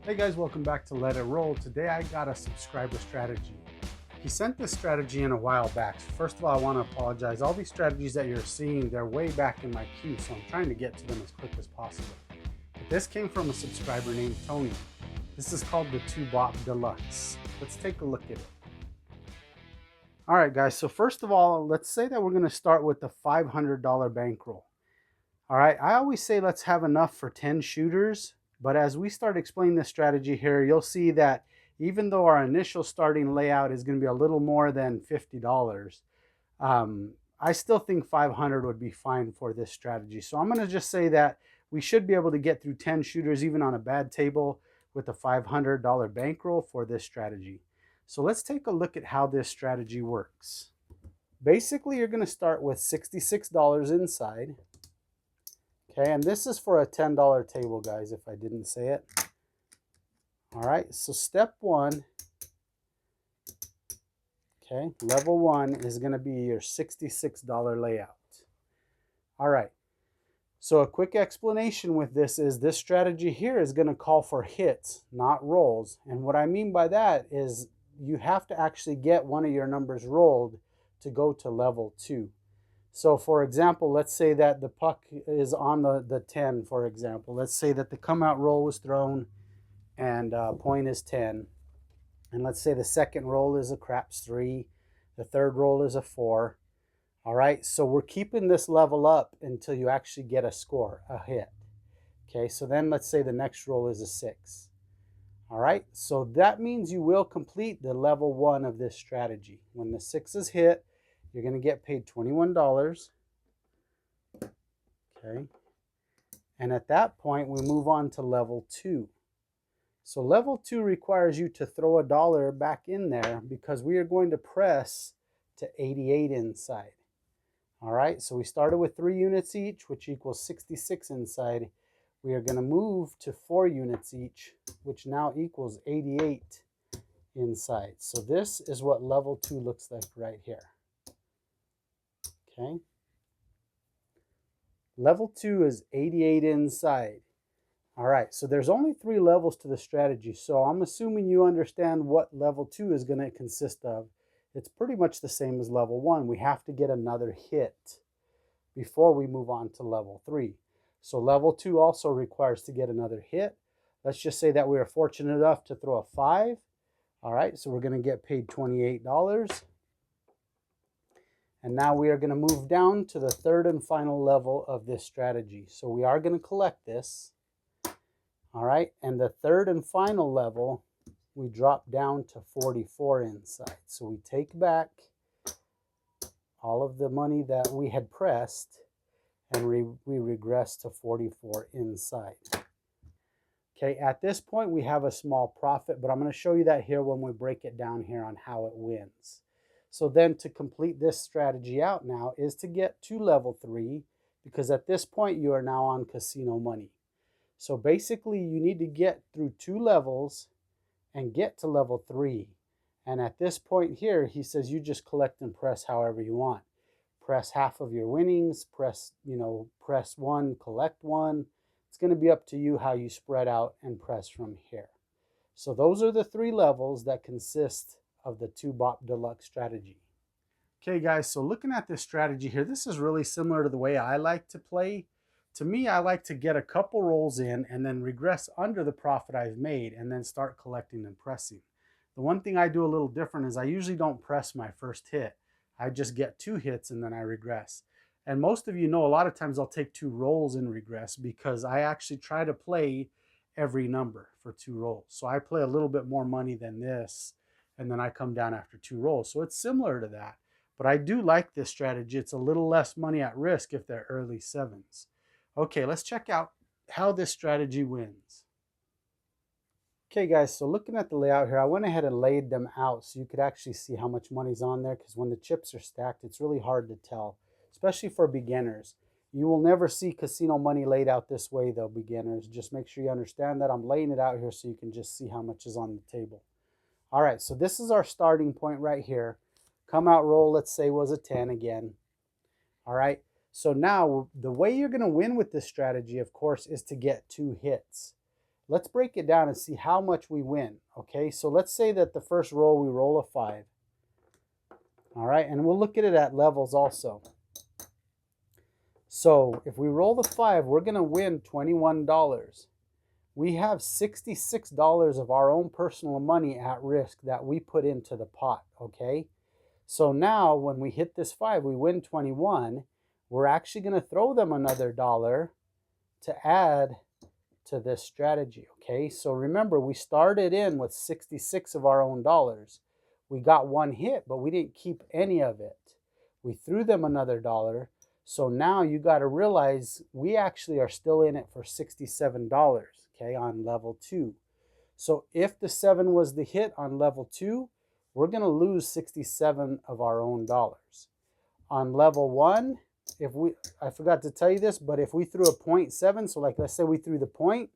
Hey guys, welcome back to Let It Roll. Today I got a subscriber strategy. He sent this strategy in a while back. So first of all, I want to apologize. All these strategies that you're seeing, they're way back in my queue, so I'm trying to get to them as quick as possible. But this came from a subscriber named Tony. This is called the 2-BOP Deluxe. Let's take a look at it. All right, guys, so first of all, let's say that we're going to start with the $500 bankroll. All right, I always say let's have enough for 10 shooters, but as we start explaining this strategy here, you'll see that even though our initial starting layout is going to be a little more than $50, I still think 500 would be fine for this strategy. So I'm going to just say that we should be able to get through 10 shooters even on a bad table with a $500 bankroll for this strategy. So let's take a look at how this strategy works. Basically, you're going to start with $66 inside. Okay, and this is for a $10 table, guys, if I didn't say it. All right, so step one, okay, level one is going to be your $66 layout. All right, so a quick explanation with this is this strategy here is going to call for hits, not rolls. And what I mean by that is you have to actually get one of your numbers rolled to go to level two. So for example, let's say that the puck is on the 10, for example. Let's say that the come out roll was thrown and point is 10. And let's say the second roll is a craps 3. The third roll is a 4. All right, so we're keeping this level up until you actually get a score, a hit. Okay, so then let's say the next roll is a 6. All right, so that means you will complete the level 1 of this strategy. When the 6 is hit, you're going to get paid $21. Okay. And at that point, we move on to level 2. So level 2 requires you to throw a dollar back in there because we are going to press to 88 inside. All right, so we started with 3 units each, which equals 66 inside. We are going to move to 4 units each, which now equals 88 inside. So this is what level 2 looks like right here. Okay. Level 2 is 88 inside. All right, so there's only 3 levels to the strategy. So I'm assuming you understand what level 2 is going to consist of. It's pretty much the same as level 1. We have to get another hit before we move on to level 3. So level 2 also requires to get another hit. Let's just say that we are fortunate enough to throw a 5. All right, so we're going to get paid $28. And now we are going to move down to the third and final level of this strategy. So we are going to collect this. All right, and the third and final level, we drop down to 44 inside. So we take back all of the money that we had pressed and we regress to 44 inside. Okay, at this point we have a small profit, but I'm going to show you that here when we break it down here on how it wins. So then to complete this strategy out now is to get to level 3, because at this point you are now on casino money. So basically you need to get through 2 levels and get to level 3. And at this point here, he says you just collect and press however you want. Press half of your winnings, press 1, collect 1. It's going to be up to you how you spread out and press from here. So those are the 3 levels that consist of the 2-BOP Deluxe strategy. Okay guys, so looking at this strategy here, this is really similar to the way I like to play. To me, I like to get a couple rolls in and then regress under the profit I've made and then start collecting and pressing. The one thing I do a little different is I usually don't press my first hit. I just get 2 hits and then I regress. And most of you know a lot of times I'll take 2 rolls and regress because I actually try to play every number for 2 rolls. So I play a little bit more money than this and then I come down after 2 rolls. So it's similar to that. But I do like this strategy. It's a little less money at risk if they're early 7s. Okay, let's check out how this strategy wins. Okay guys, so looking at the layout here, I went ahead and laid them out so you could actually see how much money's on there, because when the chips are stacked, it's really hard to tell, especially for beginners. You will never see casino money laid out this way though, beginners. Just make sure you understand that I'm laying it out here so you can just see how much is on the table. All right, so this is our starting point right here. Come out roll, let's say, was a 10 again. All right, so now the way you're going to win with this strategy, of course, is to get 2 hits. let's break it down and see how much we win. Okay, so let's say that the first roll we roll a 5. All right, and we'll look at it at levels also. So if we roll the 5, we're going to win $21. We have $66 of our own personal money at risk that we put into the pot, okay? So now when we hit this 5, we win 21. We're actually going to throw them another dollar to add to this strategy, okay? So remember, we started in with 66 of our own dollars. We got one hit, but we didn't keep any of it. We threw them another dollar. So now you got to realize we actually are still in it for $67, okay, on level 2. So if the 7 was the hit on level 2, we're going to lose 67 of our own dollars. On level 1, I forgot to tell you this, but if we threw a 0.7, so like let's say we threw the point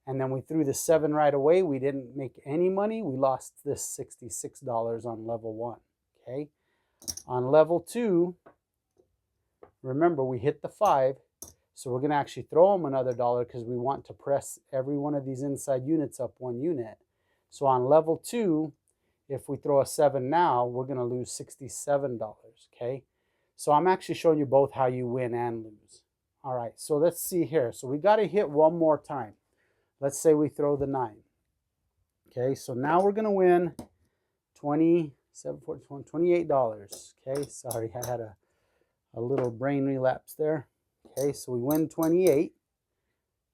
and then we threw the 7 right away, we didn't make any money, we lost this $66 on level 1, okay? On level 2, remember we hit the 5, so we're going to actually throw them another dollar because we want to press every one of these inside units up 1 unit. So on level 2, if we throw a 7 now, we're going to lose $67, okay? So I'm actually showing you both how you win and lose. All right, so let's see here. So we got to hit one more time. Let's say we throw the 9. Okay, so now we're going to win $28. Okay, sorry, I had a little brain relapse there. Okay, so we win 28.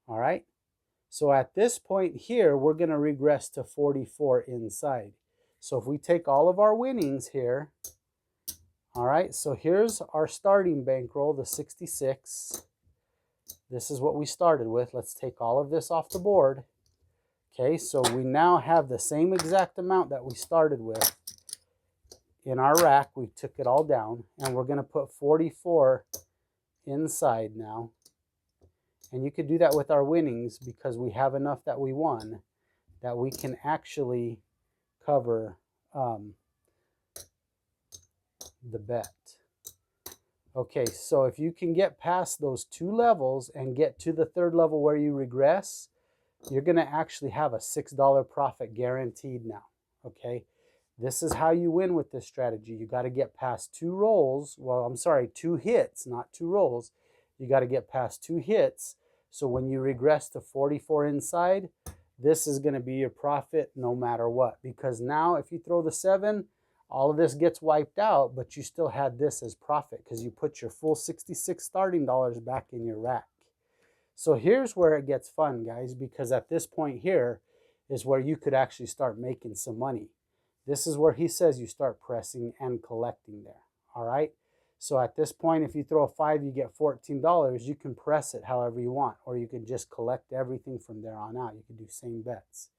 All right, so at this point here, we're going to regress to 44 inside. So if we take all of our winnings here, all right, so here's our starting bankroll, the 66. This is what we started with. Let's take all of this off the board. Okay, so we now have the same exact amount that we started with in our rack. We took it all down, and we're going to put 44 inside now. And you could do that with our winnings because we have enough that we won that we can actually cover the bet. Okay, so if you can get past those 2 levels and get to the 3rd level where you regress, you're going to actually have a $6 profit guaranteed now. Okay, this is how you win with this strategy. You got to get past 2 rolls. Well, I'm sorry, 2 hits, not 2 rolls. You got to get past 2 hits. So when you regress to 44 inside, this is going to be your profit no matter what. Because now if you throw the 7, all of this gets wiped out, but you still had this as profit because you put your full 66 starting dollars back in your rack. So here's where it gets fun, guys, because at this point here is where you could actually start making some money. This is where he says you start pressing and collecting there, all right? So at this point, if you throw a 5, you get $14. You can press it however you want, or you can just collect everything from there on out. You can do same bets.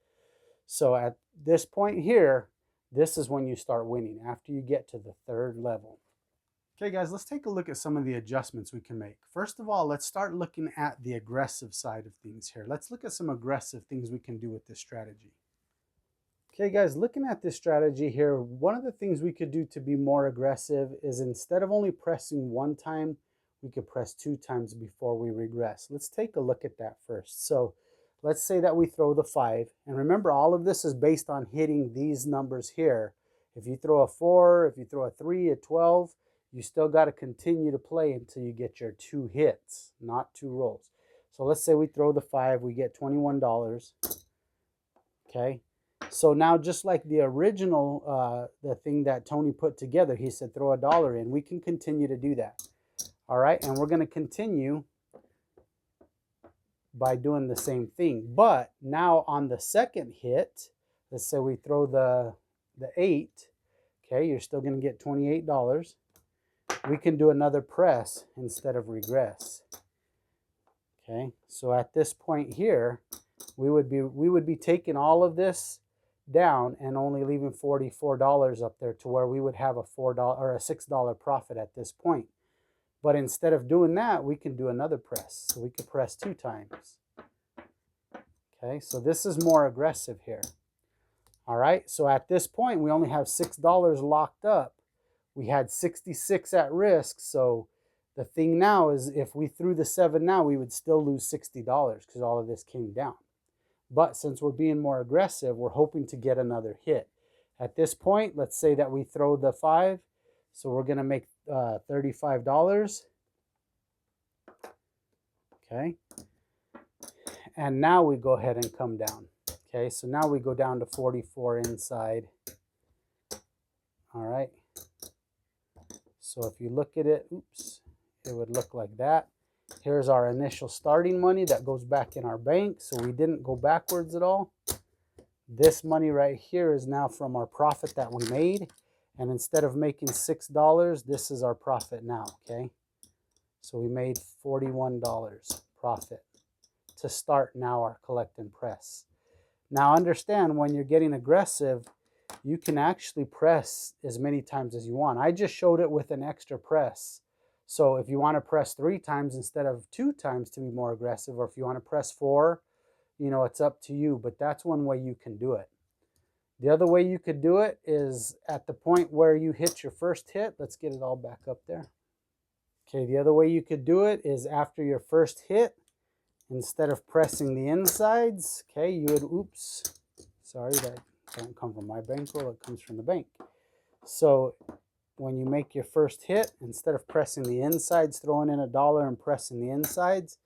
So at this point here, this is when you start winning, after you get to the 3rd level. Okay, guys, let's take a look at some of the adjustments we can make. First of all, let's start looking at the aggressive side of things here. Let's look at some aggressive things we can do with this strategy. Okay, guys, looking at this strategy here, one of the things we could do to be more aggressive is instead of only pressing 1 time, we could press 2 times before we regress. Let's take a look at that first. So let's say that we throw the 5, and remember all of this is based on hitting these numbers here. If you throw a 4, if you throw a 3, a 12, you still got to continue to play until you get your 2 hits, not 2 rolls. So let's say we throw the 5, we get $21. Okay, so now just like the original, the thing that Tony put together, he said throw $1 in. We can continue to do that. All right, and we're going to continue by doing the same thing. But now on the second hit, let's say we throw the 8, okay, you're still going to get $28. We can do another press instead of regress. Okay, so at this point here, we would be taking all of this down and only leaving $44 up there to where we would have a $4 or a $6 profit at this point. But instead of doing that, we can do another press. So we could press 2 times. Okay, so this is more aggressive here. All right, so at this point, we only have $6 locked up. We had 66 at risk, so the thing now is if we threw the 7 now, we would still lose $60 because all of this came down. But since we're being more aggressive, we're hoping to get another hit. At this point, let's say that we throw the 5. So we're going to make $35. Okay. And now we go ahead and come down. Okay, so now we go down to 44 inside. All right. So if you look at it, oops, it would look like that. Here's our initial starting money that goes back in our bank. So we didn't go backwards at all. This money right here is now from our profit that we made. And instead of making $6, this is our profit now, okay? So we made $41 profit to start now our collect and press. Now understand, when you're getting aggressive, you can actually press as many times as you want. I just showed it with an extra press. So if you want to press 3 times instead of 2 times to be more aggressive, or if you want to press 4, you know, it's up to you, but that's one way you can do it. The other way you could do it is at the point where you hit your first hit. Let's get it all back up there. Okay, the other way you could do it is after your first hit, instead of pressing the insides, okay, you would, oops, sorry, that doesn't come from my bankroll, it comes from the bank. So when you make your first hit, instead of pressing the insides, throwing in $1 and pressing the insides,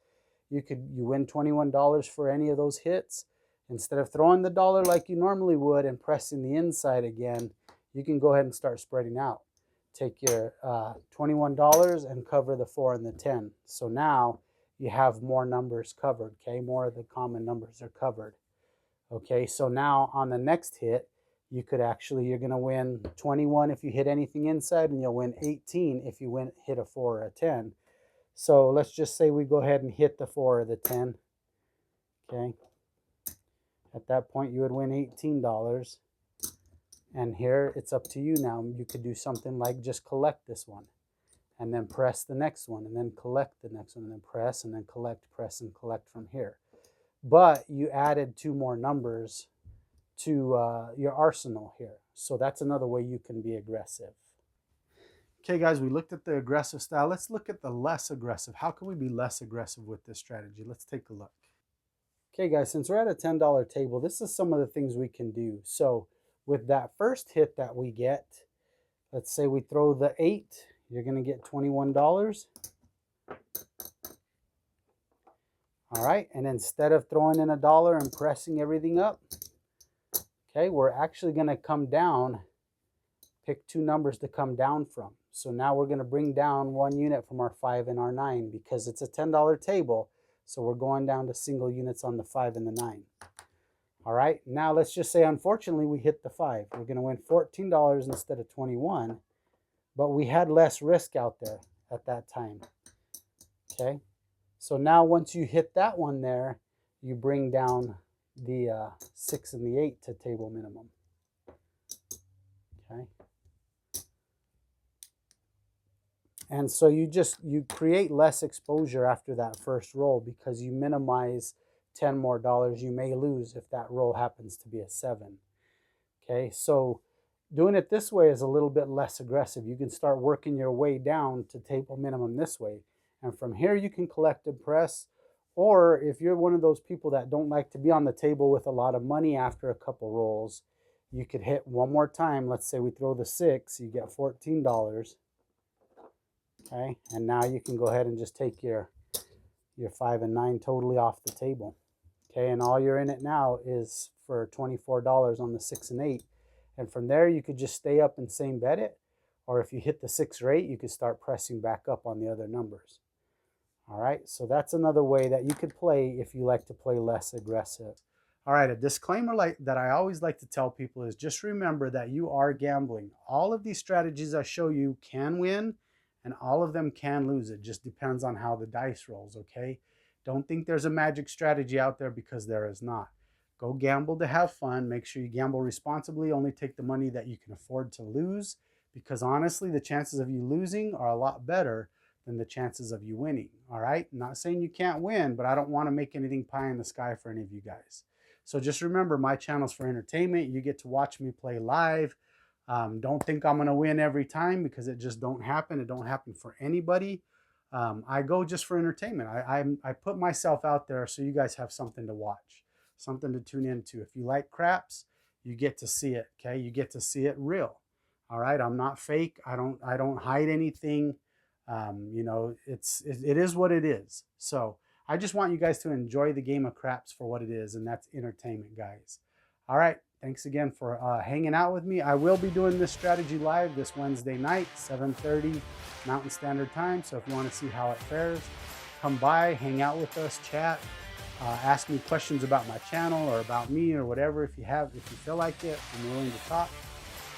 you win $21 for any of those hits. Instead of throwing the $1 like you normally would and pressing the inside again, you can go ahead and start spreading out. Take your $21 and cover the 4 and the 10. So now you have more numbers covered, okay? More of the common numbers are covered. Okay, so now on the next hit, you could actually, you're going to win 21 if you hit anything inside, and you'll win 18 if you hit a 4 or a 10. So let's just say we go ahead and hit the 4 or the 10. Okay. At that point, you would win $18. And here, it's up to you now. You could do something like just collect this one, and then press the next one, and then collect the next one, and then press, and then collect, press, and collect from here. But you added 2 more numbers to your arsenal here. So that's another way you can be aggressive. Okay, guys, we looked at the aggressive style. Let's look at the less aggressive. How can we be less aggressive with this strategy? Let's take a look. Okay, guys, since we're at a $10 table, this is some of the things we can do. So with that first hit that we get, let's say we throw the 8, you're going to get $21. All right, and instead of throwing in $1 and pressing everything up, okay, we're actually going to come down, pick 2 numbers to come down from. So now we're going to bring down 1 unit from our 5 and our 9 because it's a $10 table. So we're going down to single units on the 5 and the 9. All right, now let's just say, unfortunately, we hit the 5. We're going to win $14 instead of 21, but we had less risk out there at that time. Okay, so now once you hit that one there, you bring down the 6 and the 8 to table minimum. Okay. And so you create less exposure after that first roll because you minimize 10 more dollars you may lose if that roll happens to be a 7. Okay, so doing it this way is a little bit less aggressive. You can start working your way down to table minimum this way. And from here you can collect and press. Or if you're one of those people that don't like to be on the table with a lot of money after a couple rolls, you could hit one more time. Let's say we throw the 6, you get $14. Okay, and now you can go ahead and just take your 5 and 9 totally off the table. Okay, and all you're in it now is for $24 on the 6 and 8. And from there, you could just stay up and same bet it. Or if you hit the 6 or 8, you could start pressing back up on the other numbers. All right, so that's another way that you could play if you like to play less aggressive. All right, a disclaimer that I always like to tell people is just remember that you are gambling. All of these strategies I show you can win, and all of them can lose. It just depends on how the dice rolls, okay? Don't think there's a magic strategy out there because there is not. Go gamble to have fun. Make sure you gamble responsibly. Only take the money that you can afford to lose, because honestly, the chances of you losing are a lot better than the chances of you winning, all right? I'm not saying you can't win, but I don't want to make anything pie in the sky for any of you guys. So just remember, my channel's for entertainment. You get to watch me play live. Don't think I'm going to win every time because it just don't happen. It don't happen for anybody. I go just for entertainment. I put myself out there so you guys have something to watch. something to tune into. If you like craps, you get to see it. Okay, you get to see it real. All right, I'm not fake. I don't hide anything. You know, it is what it is. So I just want you guys to enjoy the game of craps for what it is, and that's entertainment, guys. All right, thanks again for hanging out with me. I will be doing this strategy live this Wednesday night, 7:30 Mountain Standard Time. So if you want to see how it fares, come by, hang out with us, chat, ask me questions about my channel or about me or whatever. If you feel like it, I'm willing to talk.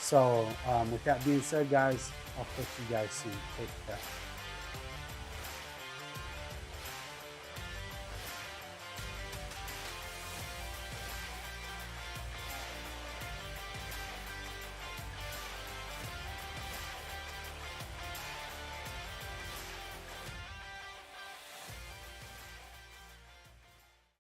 So with that being said, guys, I'll catch you guys soon. Take care.